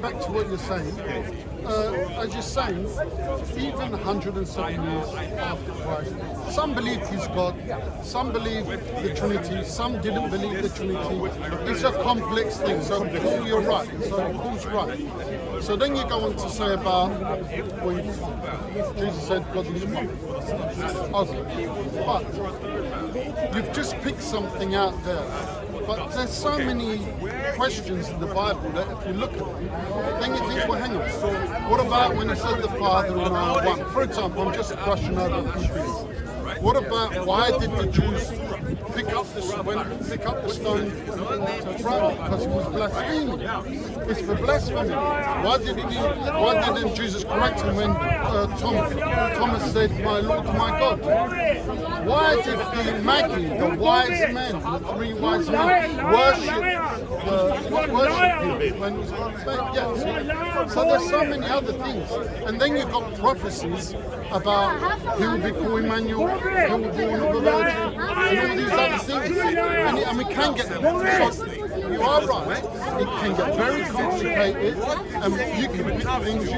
Back to what you're saying, as you're saying, even 107 years after Christ, some believed he's God, some believed the Trinity, some didn't believe the Trinity. It's a complex thing, so Paul, you're right, so Paul's right. So then you go on to say about, well, Jesus said God is one. Okay. But you've just picked something out there. But there's so many questions in the Bible that if you look at them, then you think, well, hang on. So what about when he said the Father and I are one? For example, I'm just brushing over a few things. What about why did the Jews pick up the stone to throw it? Because it was blasphemy. It's for blasphemy. Why didn't Jesus correct him when Thomas said, "My Lord, my God"? Why did the Magi, the wise men, the three wise men, worship him when he was yes. So there's so many other things, and then you've got prophecies about he will be called Emmanuel, he will be born of a virgin, and all these other things. And we can get them. So you are right. It can get very complicated, and you can pick things,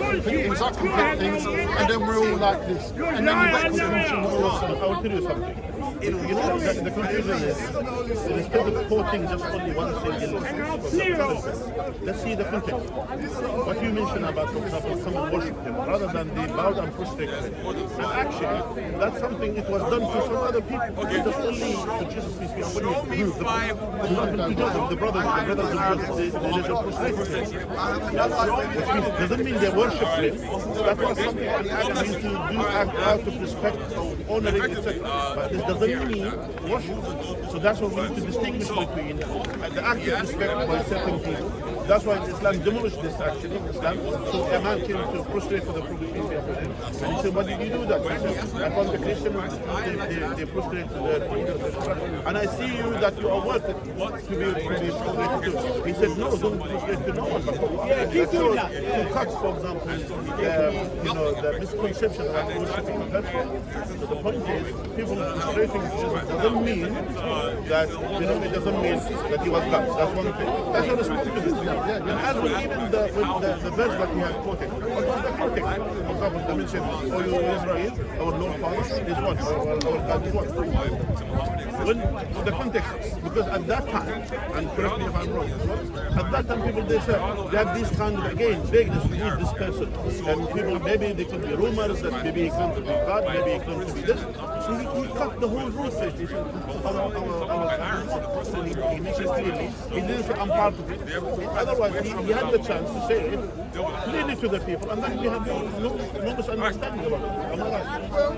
I can pick things, and then we're all like this. And then we get confusion also. I will tell you something. You know, the confusion is instead of quoting just only one sentence, let's see the context. What you mentioned about, for example, someone worship him rather than they bowed and prostrated him. And actually, that's something it was done to some other people. Just only to Jesus, peace be upon him. To Joseph, the brothers of Joseph, they just prostrated him. Which means, doesn't mean they worship him. That was something that they need to do out of respect, honoring, etc. But this doesn't mean worship. So that's what we need to distinguish between the act of respect by certain people. That's why Islam demolished this actually. Islam, so a man came to prostrate for the Prophet and he said, "Why did you do that?" He said, "I found the Christians, they prostrate to their fingers, and I see you that you are worth it to be prostrated to." He said, "No, don't prostrate to no one." To cut, for example, the misconception about worshiping a person. So the point is, people prostrating doesn't mean that it doesn't mean that he was God. That's one thing. That's not respected to this. And as well, even the verse that we have quoted, what was the context? For example, the mention, "O you Israel, our Lord Father is one, our God is one." When the context, because at that time, and correct me if I'm wrong, at that time people they have this kind of vagueness with this person, and people maybe there could be rumors that maybe he claims to be God, maybe he claims to be this. So he cut the whole route. He said, he mentioned clearly, he didn't say I'm part of it. Otherwise, he had the chance to say it clearly to the people, and then we have no misunderstanding about it. Am I right? Well,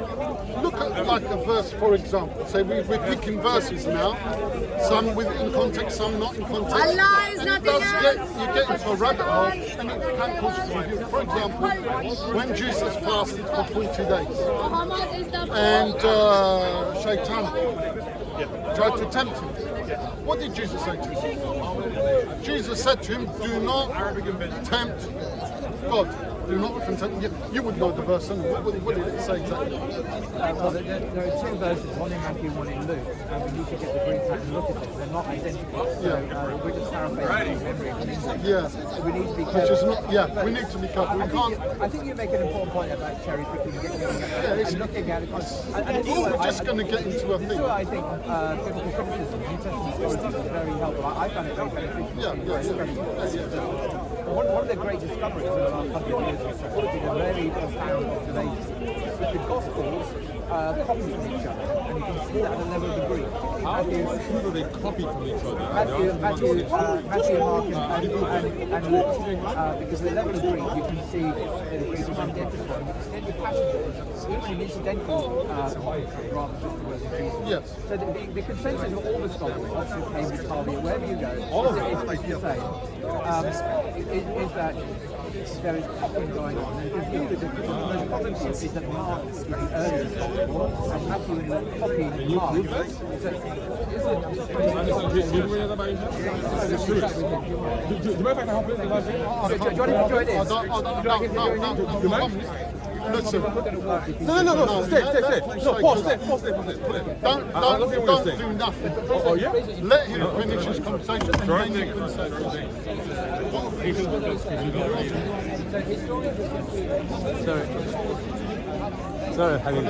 look at like a verse, for example. Say we're picking verses now, some in context, some not in context. Allah is and nothing you get into a rabbit hole, and it can cause confusion. For example, when Jesus fasted for 40 days, and Shaitan tried to tempt him. What did Jesus say to him? Jesus said to him, "Do not tempt God. Do not tempt." You would know the verse, and what did it say exactly? Well, there are two verses, one in Matthew, one in Luke, and we need to get the Greek text and look at this. They're not identical. So we're just paraphrasing from memory in English. Yeah. So we need to be Which is careful. not, we need to be careful. We can't. I think you make an important point about cherry picking and looking at it. We're just going to get into a This thing. is why I think biblical criticism, New Testament scholarship is very helpful. I found it very beneficial. One of the great discoveries in the last 100 years or so has been a very profound observation. That the Gospels copy from each other, and you can see that at a level of the Greek. How do they copy from each other? Matthew, Mark, and Luke. Because at the level of Greek, you can see that the Greek is identical. And extended passages, even in incidental commentary, rather than just the words of Jesus. Yes. So the consensus of all the scholars, Oxford, Cambridge, Harvard, wherever you go, is the same. Is that there is copying going on, and the view that the most common view is that Mark is the earliest gospel, and Matthew and Luke copy Mark. No. Listen. No, stay. No, pause it. Don't do nothing. Oh, yeah? Let him finish his conversation and then you can say Sorry, Habib.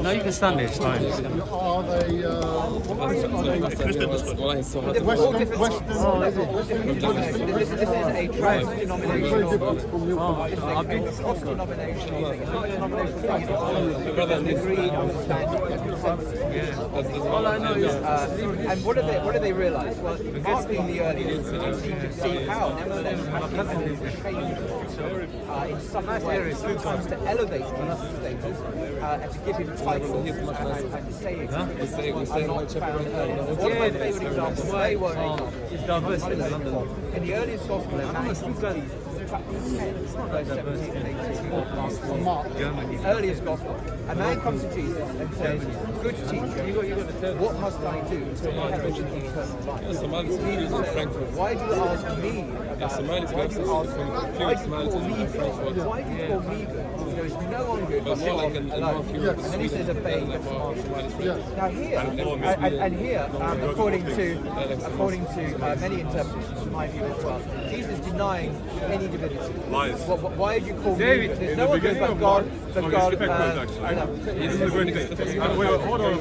No, you can stand there, it's fine. Are they This is a trans-denominational agreed understanding. All I know is And what do they realise? Well, Mark being the earliest, you can see how nevertheless in some way sometimes to elevate Jesus' status and to give him titles and sayings are not found earlier. One of my favourite examples, way one example, in the earliest gospel, in Matthew chapter 10, verse 17 and 18, Mark, earliest gospel, a man comes to Jesus and says, "Good teacher, what must I do to inherit eternal life?" Jesus says, "Why do you ask me about it? Why do you call me good? There is no one good but God alone." And then he says, "Obey the commandments." Now here, according to many interpretations, in my view as well, Jesus is denying any divinity. Lies. Why do you call me good? There's no one good but God. But God. This is a great thing. Wait, hold on.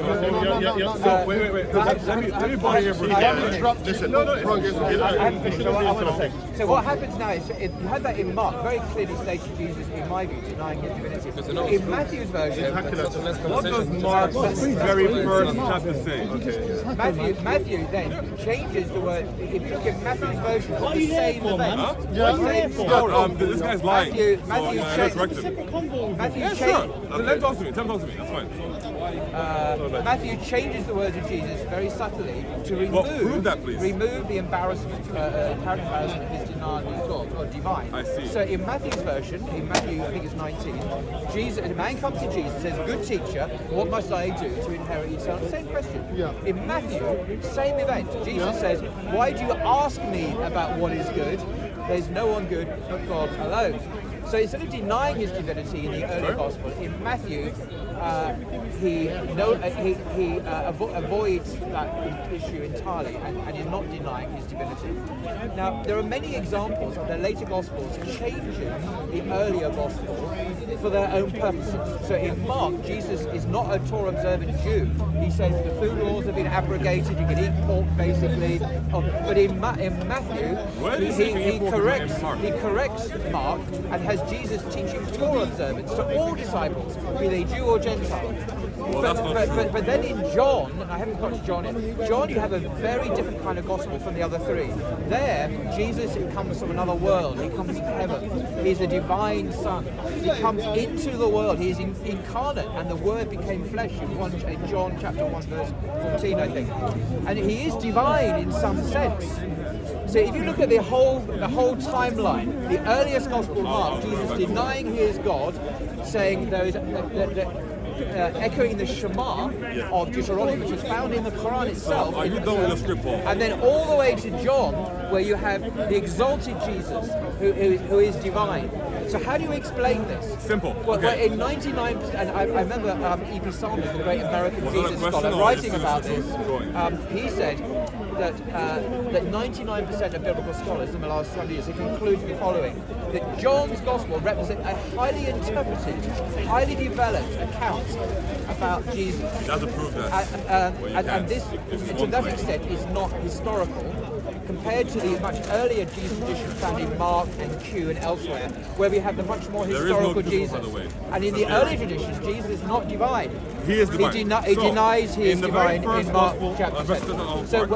Wait. Let me buy you for Listen, I haven't finished. So I want to say. So what happens now is you had that in Mark, very clearly stated Jesus, in my view, denying his divinity. In Matthew's version, what does Mark's very first chapter say? Matthew then changes the word. If you look at Matthew's version of the same event, same story. This guy's lying. Matthew Matthew changed. Let him talk to me. That's fine. Matthew changes the words of Jesus very subtly to prove that, please. remove the embarrassment, apparent embarrassment of his denial of God or divine. I see. So in Matthew's version, in Matthew, I think it's 19, a man comes to Jesus and says, "Good teacher, what must I do to inherit eternal?" Same question. Yeah. In Matthew, same event. Jesus says, "Why do you ask me about what is good? There's no one good but God alone." So instead of denying his divinity in the early gospel, in Matthew, he avoids that issue entirely and is not denying his divinity. Now, there are many examples of the later gospels changing the earlier gospel for their own purposes. So in Mark, Jesus is not a Torah observant Jew. He says the food laws have been abrogated, you can eat pork basically. But in Matthew, he corrects Mark and has Jesus teaching Torah observance to all disciples, be they Jew or Gentile. But then in John, and I haven't got to John yet, John you have a very different kind of gospel from the other three. There, Jesus comes from another world. He comes from heaven. He's a divine son. He comes into the world. He is incarnate, and the Word became flesh in John chapter 1 verse 14, I think. And he is divine in some sense. So if you look at the whole timeline, the earliest gospel, Mark, Jesus denying he is God, saying there is echoing the Shema of Deuteronomy, which is found in the Quran itself. Are you done with the script, Paul? And then all the way to John, where you have the exalted Jesus, who is divine. So how do you explain this? Simple. Well, Okay. in 99%, and I remember E.P. Sanders, the great American Was that a Jesus question scholar, or writing just about a this, drawing? he said that 99% of biblical scholars in the last 20 years have concluded the following: that John's Gospel represents a highly interpreted, highly developed account about Jesus. Doesn't prove that. And this, to that extent, is not historical, compared to the much earlier Jesus tradition found in Mark and Q and elsewhere, where we have the much more There is historical no Jesus. by the way. And in the early tradition, Jesus is not divine. He is divine. He denies he is in the very divine in first Mark gospel, chapter verse 10. 10, So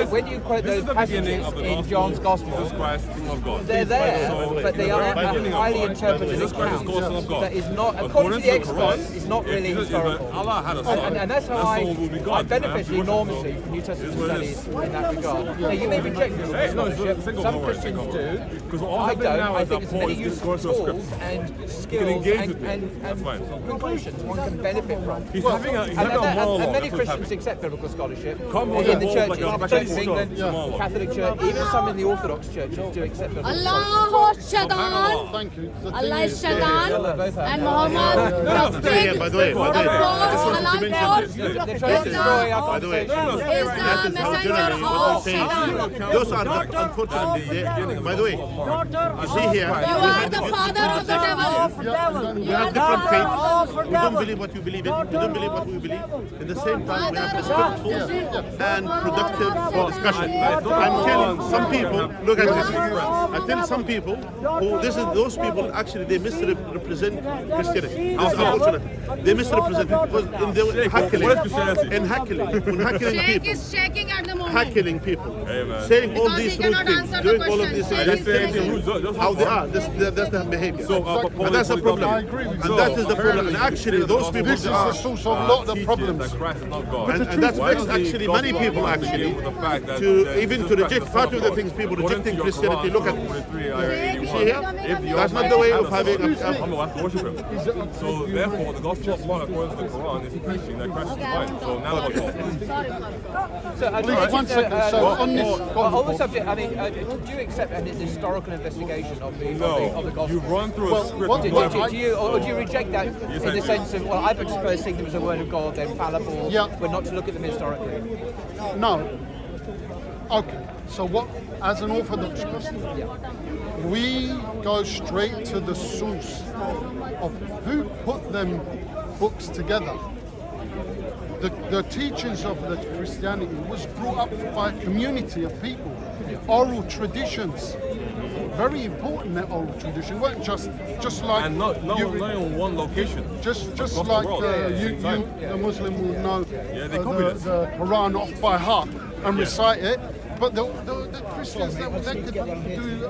when you quote this those is the beginning passages of the in gospel John's of Gospel, Jesus Christ, Son of God. they're there, So, but they in the are very a beginning of highly God, interpreted Jesus Christ is account called Son of God. that is not, according to the experts, is not really historical. Allah had a son. And that's how That soul will be I God. benefited I have to worship enormously him. from New Testament It is what it studies is. in that regard. Now, you may reject biblical Hey, no, it's scholarship. single, Some don't worry, Christians single. do. Because all I happening don't. now I is think that it's Paul many is useful discoursing of tools script. and can skills engage with me. and That's fine. conclusions one can benefit from. He's having a monologue. And many That's what's Christians happening. accept biblical scholarship. Come in on, the like churches, a the Church of England, monologue. Catholic Church, even some in the Orthodox churches do accept biblical scholarship. Allahu Shaitan. Thank you. The thing Allah is is, Shaitan and Muhammad, the pig, By the way, the God, Allah God, They're trying to destroy our by the way, is the messenger generally what I'm of saying, Shaitan. those are unfortunately, by the way, you see here, You are the father of the devil. we have different faiths. We don't believe what you believe in. We don't believe what we believe. At the same time, we have respectful and productive discussion. Until some people, look at this, until some people, those people actually, they misrepresent Christianity. It's unfortunate. They misrepresent it because in the heckling, when heckling Sheikh people, is shaking at the moment. heckling people, saying all Because these he rude cannot things, answer the doing all of question. these Say things, anything. how they are. That's their behavior. And that's a problem. I agree with And you. that is the problem. And actually, those people This is the source of a lot of the problems. and that makes actually many people actually to even to reject part of the things people rejecting Christianity. Look at you see here. That's not the way of having a worship him. So therefore, the gospel of Mark according to the Quran is preaching that Christ is divine. So now what? So, Please, 1 second. So on this, on the subject, I mean, do you accept an historical investigation of the gospel? You run through a script. Do you reject that in the sense of, well, I would suppose think it was the word of God, they're infallible, we're not to look at them historically? No. Okay. So what? As an Orthodox Christian, we go straight to the source of who put them books together. The teachings of the Christianity was brought up by a community of people. Oral traditions, very important. That oral tradition weren't just like And not in one location. just Across the like world. the Muslim will know they copy this. the Quran off by heart and recite it. But the Christians, they could do,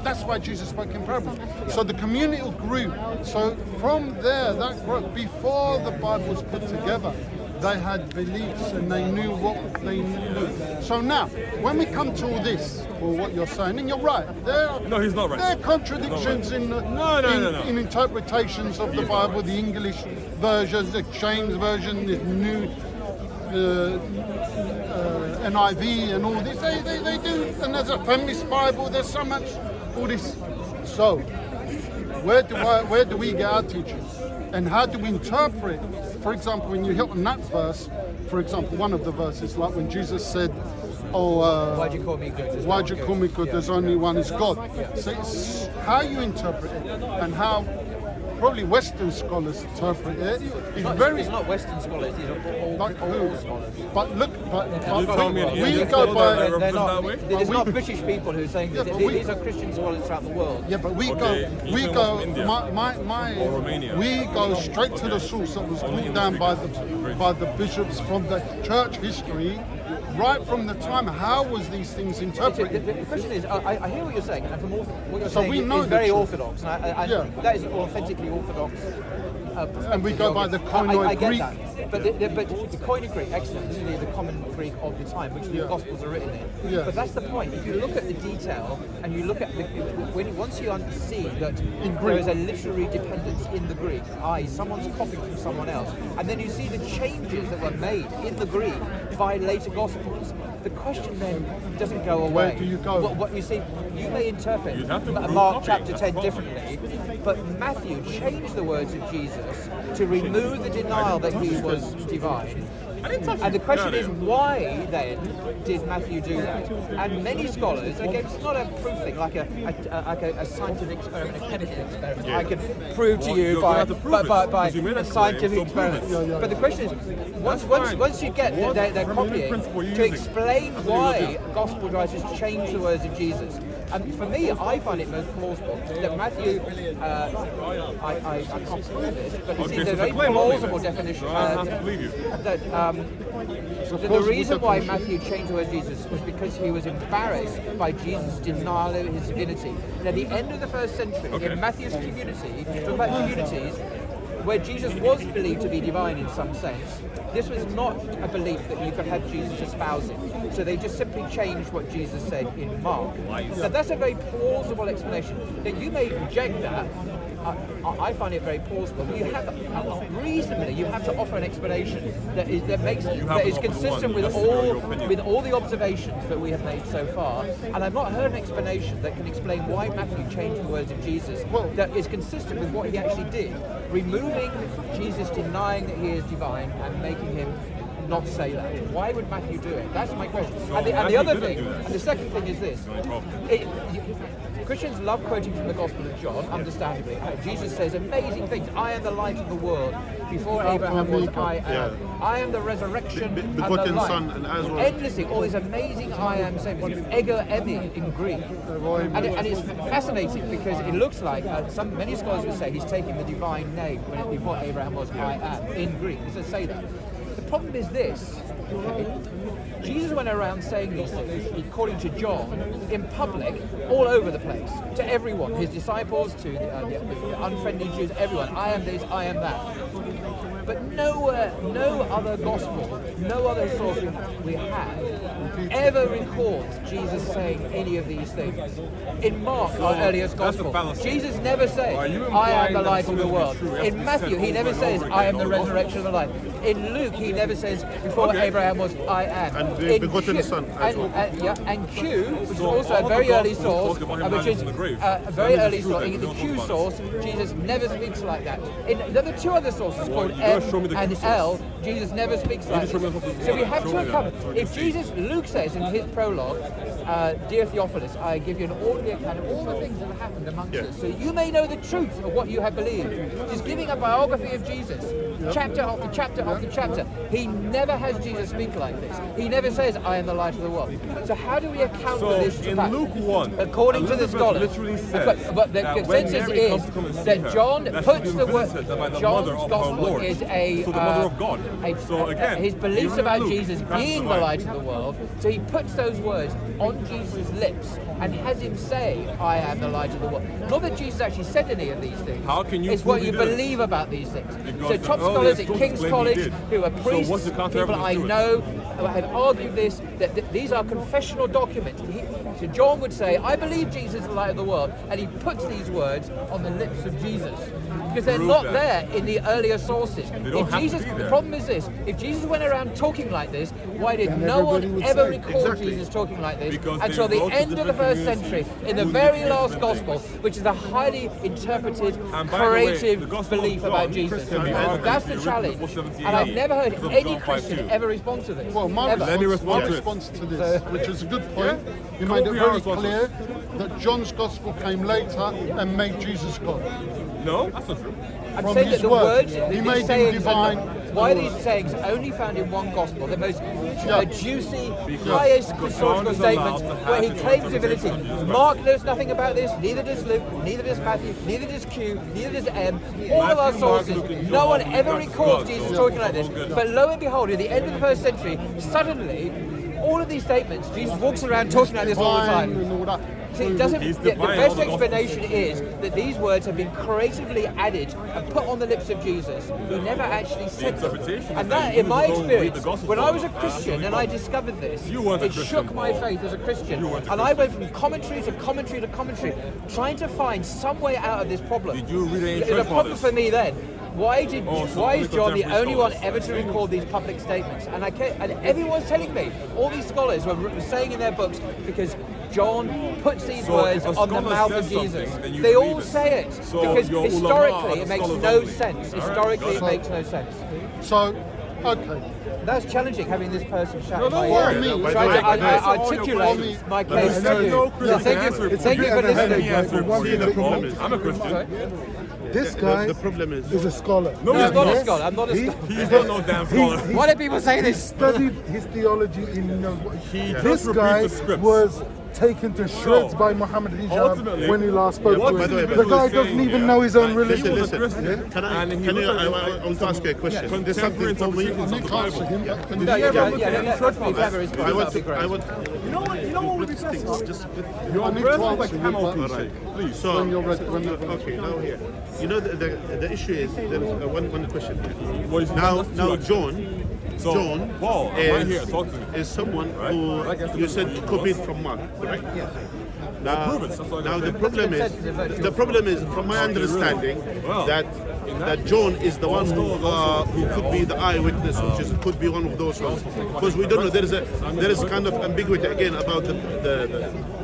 that's why Jesus spoke in parables. So the community grew. So from there, that grew. Before the Bible was put together, they had beliefs and they knew what they knew. So now, when we come to all this, or what you're saying, and you're right, No, he's not right. there are contradictions in interpretations of the Bible, the English versions, the James version, the new NIV and all this. They do, and there's a feminist Bible. There's so much, all this. So, where do we get our teachings, and how do we interpret? For example, when you hit on that verse, for example, one of the verses, like when Jesus said, Why'd you call me good? Why'd you call me good? There's only one is God. So it's how you interpret it and how probably Western scholars interpret it. It's not Western scholars, these are all scholars. But look, tell me an we Indian go scholar by. that They're not, that way? there's not British people who are saying Yeah, this. but These are Christian scholars throughout the world. Yeah, but we Okay, we you go. think of India or Romania? We go straight to the source that was brought down by the bishops from the church history, right from the time. How was these things interpreted? The question is, I hear what you're saying, and from what you're So saying we know is the very truth. orthodox, and that is authentically orthodox. And we go by the Koine I get Greek. that. But the Koine Greek, excellent, this is the common Greek of the time, which the Gospels are written in. Yeah. But that's the point. If you look at the detail and you look at once you see that there is a literary dependence in the Greek, i.e. someone's copying from someone else, and then you see the changes that were made in the Greek by later Gospels, the question then doesn't go away. Where do you go? What you see, you may interpret You'd have to prove Mark copying, chapter that's 10 the problem. differently, but Matthew changed the words of Jesus to remove the denial that he was divine. And the question is, why then did Matthew do that? And many scholars, again, it's not a proof thing, like a scientific experiment, a chemical experiment. I can prove to you you're by gonna have to prove it, a because you made a claim, scientific so prove experiment. it. But the question is, once you get What their hermeneutic copying, principle are you to using? explain why gospel writers changed the words of Jesus. And for me, I find it most plausible that Matthew, I can't prove this, but it Okay, seems so a it's a very claim only plausible then. definition. So I have to believe you. That the reason why Matthew changed the word Jesus was because he was embarrassed by Jesus' denial of his divinity. And at the end of the first century, in Matthew's community, talking about communities, where Jesus was believed to be divine in some sense, this was not a belief that you could have Jesus espousing. So they just simply changed what Jesus said in Mark. Now that's a very plausible explanation. Now you may reject that. I find it very plausible. But you have reasonably you have to offer an explanation that is consistent with all the observations that we have made so far. And I've not heard an explanation that can explain why Matthew changed the words of Jesus that is consistent with what he actually did, removing Jesus denying that he is divine and making him not say that. Why would Matthew do it? That's my question. And the other thing, and the second thing is this. Christians love quoting from the Gospel of John, understandably. Jesus says amazing things. I am the light of the world. Before Abraham was, I am. Yeah. I am the resurrection and the begotten life. Son, and as well. Endlessly, all these amazing I am statements. Ego emi in Greek. And it's fascinating because it looks like, many scholars would say he's taking the divine name when before Abraham was, I am, in Greek. He says say that. The problem is this. Jesus went around saying these things, according to John, in public, all over the place, to everyone, his disciples, to the unfriendly Jews, everyone. I am this, I am that. But no other gospel, no other source we have ever records Jesus saying any of these things. In Mark, our earliest gospel, Jesus never says, I am the light of the world. In Matthew, he never says, I am the resurrection of the life. In Luke, he never says, before Abraham was, I am. And the begotten Son as well. And Q, which is also a very early source, which is a very early source, in the Q source, Jesus never speaks like that. In the other two other sources called M and L, Jesus never speaks like this. So we have to account. If Jesus, Luke says in his prologue, Dear Theophilus, I give you an orderly account of all the things that have happened amongst us, so you may know the truth of what you have believed. He's giving a biography of Jesus, chapter after chapter after chapter. He never has Jesus speak like this. He never says, I am the light of the world. So how do we account for this in fact? Luke 1, according to the Elizabeth scholars, literally says but the that when consensus Mary comes is to come and see that her, John that she's puts been the word, visited by the John's mother of our gospel Lord. is So the mother of God. So again, his beliefs even about Luke, Jesus that's being the divine. light of the world, so he puts those words on Jesus' lips and has him say, I am the light of the world. Not that Jesus actually said any of these things. How can you It's what prove you he did? believe about these things. Because So top the scholars earliest at King's sources claim he College, did. who are So priests, what's the counter people I evidence to it? know, have argued this, that these are confessional documents. So John would say, I believe Jesus is the light of the world, and he puts these words on the lips of Jesus. Because they're Prove not that. there in the earlier sources. don't If have to Jesus, be the there. problem is this: if Jesus went around talking like this, why did no one ever record Exactly. Jesus talking like this Because they until the wrote to end of the different first century, communities in the who very knew last different gospel, things. which is a highly interpreted, And by the way, creative the Gospel of belief John, about Jesus? Christians argue That's the it's challenge, written before 70 and I've AD. never heard Because of any John 5:2. Christian ever respond to this. Well, my Ever. Let me respond to it. response to this, which is a good point, you Go made it over very your responses. clear that John's gospel came later and made Jesus God. No, that's not true. I'm From saying that his the word. words, He these made him sayings divine. why are these sayings only found in one gospel? The most juicy, Because highest John historical is allowed statements to have where he his claims interpretation divinity. of Jesus Mark knows nothing about this, neither does Luke, neither does Matthew, neither does Q, neither does M. All of our Matthew, Mark, sources, Luke, and no John, one ever that's records God, Jesus so talking like this. all good. But lo and behold, at the end of the first century, suddenly, all of these statements, Jesus walks around talking like this all the Divine time. and all that. See, it doesn't, He's the divine, best all the gospels. explanation is that these words have been creatively added and put on the lips of Jesus, who never actually said them. interpretation And is that, that in you my don't read experience, the gospel when I was a for Christian and I discovered this, You weren't a it Christian, shook my Paul. faith as a Christian. You weren't a And I went from commentary to commentary to commentary, trying to find some way out of this problem. Did you read any It was a church problem fathers? for me then. Why is only John the contemporary only one scholars. ever to record these public statements? And everyone's telling me, all these scholars were saying in their books, because John puts these So words if a on the scholar mouth of says Jesus. something, then you They all believe it. say it. So Because your ulama historically are it makes scholars no only. sense. All right, Historically it got it. makes no sense. So, okay. That's challenging, having this person shout in don't my worry. ear, No, by the trying way, to by the way, articulate my case to There's you. no Christian Thank answer you, for thank you you. for Let listening. me answer for See, you. the problem is- I'm a Christian. This guy The problem is is a scholar. No, No, he's I'm not a not. scholar. I'm not a He- scholar. He's not no damn scholar. Why do people say He this? studied his theology in He this just repeats guy the scripts. was taken to shreds So, by Muhammad Hijab ultimately- when he last spoke Yeah, to by him. the way, The guy doesn't even know his own religion. Listen, Christian. Can And he I looked want to ask you a question. There's something for me. You can't see him, but can you No, hear yeah, him? yeah, let me have a response. I want That'd be to. great. I want. You know what would be best? I Your need breath to like answer you, camel but- piece, please. So When you're ready, when you're ready. okay, now here. You know the issue is there is one question here. Well, it's Now not- John So, John Paul, I'm right here. Talk to me. is someone Right? who you said copied from Mark, correct? Now, prove it. That's what I now gotta say. the problem is, from my understanding, Well, that John is the one who could be the eyewitness, which is could be one of those ones, because we don't know. There is kind of ambiguity again about the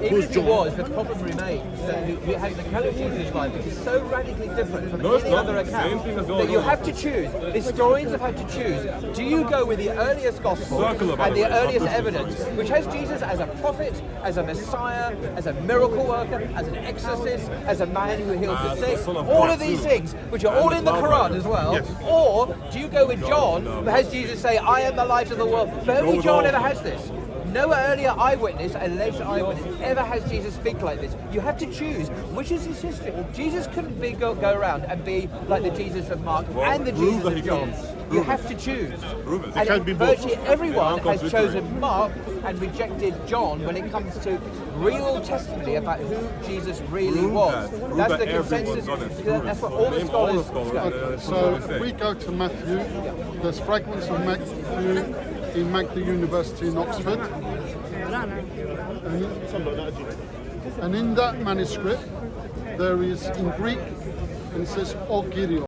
Even who's if it John. was, the problem remains that you have the account of Jesus' life, which is so radically different from No, it's any not. other Same account thing as all that you those. have to choose. Historians have had to choose. Do you go with the earliest gospel Circular, by and the the way, not earliest Christian, evidence, sorry. which has Jesus as a prophet, as a Messiah, as a miracle worker, as an exorcist, as a man who heals the As sick, the Son of all God of these too. things, which are And all the in the Cloud Quran Rider. as well? Yes. Or do you go with John, no. who has Jesus say, I am the light of the world? But only with John all. ever has this. No earlier eyewitness, alleged eyewitness, ever has Jesus speak like this. You have to choose which is his history. Jesus couldn't go around and be like the Jesus of Mark and the prove Jesus that he of John. couldn't. You Prove have it. to choose. Prove it. And can't be both. virtually everyone They are has contradictory. chosen Mark and rejected John when it comes to real testimony about who Jesus really Prove was. that. Prove That's that the everyone's consensus. done it. Prove That's it. what all the Name all the scholars. scholars. So if we go to Matthew, there's fragments of Matthew in Magda University in Oxford. And in that manuscript, there is in Greek, and it says O Kyrios.